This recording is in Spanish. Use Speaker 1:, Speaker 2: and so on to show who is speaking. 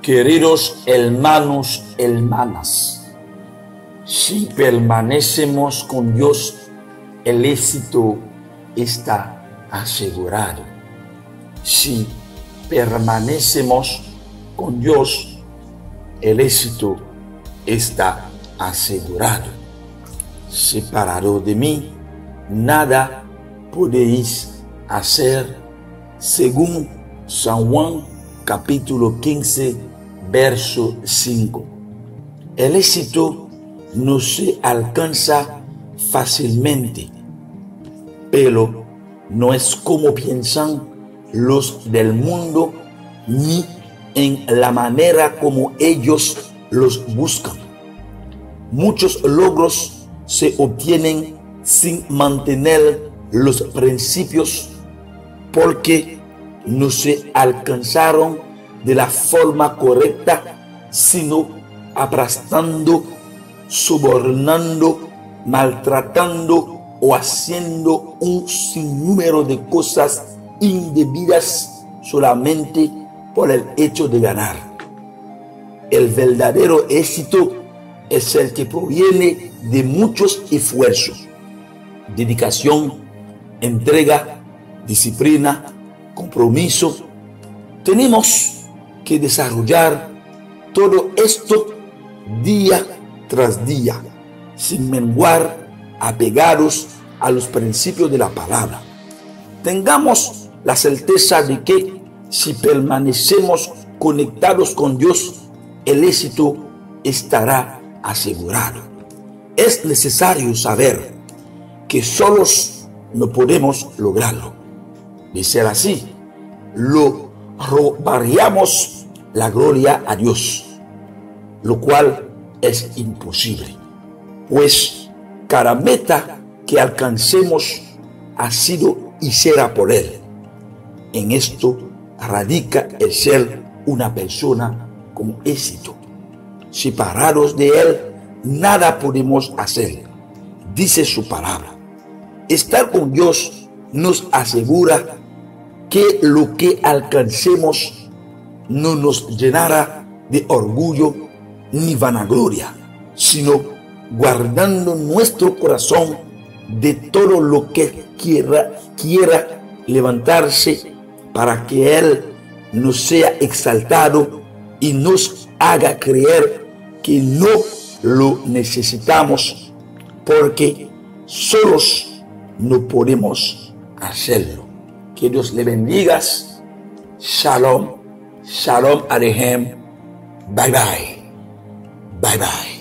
Speaker 1: Queridos hermanos, hermanas, si permanecemos con Dios, el éxito está asegurado. Si permanecemos con Dios, el éxito está asegurado. Separado de mí, nada podéis hacer, según San Juan capítulo 15, verso 5. El éxito no se alcanza fácilmente, pero no es como piensan los del mundo, ni en la manera como ellos los buscan. Muchos logros se obtienen sin mantener los principios, porque no se alcanzaron de la forma correcta, sino aplastando, sobornando, maltratando o haciendo un sinnúmero de cosas indebidas solamente por el hecho de ganar. El verdadero éxito es el que proviene de muchos esfuerzos, dedicación, entrega, disciplina, compromiso. Tenemos que desarrollar todo esto día tras día, sin menguar, apegados a los principios de la palabra. Tengamos la certeza de que si permanecemos conectados con Dios, el éxito estará asegurado. Es necesario saber que solos no podemos lograrlo. De ser así, lo robaríamos la gloria a Dios, lo cual es imposible, pues cada meta que alcancemos ha sido y será por Él. En esto radica el ser una persona con éxito. Separados de Él, nada podemos hacer, dice su palabra. Estar con Dios nos asegura que lo que alcancemos no nos llenará de orgullo ni vanagloria, sino guardando nuestro corazón de todo lo que quiera levantarse, para que Él nos sea exaltado y nos haga creer que no lo necesitamos, porque solos no podemos hacerlo. Que Dios le bendiga. Shalom, shalom alejem. Bye bye. Bye bye.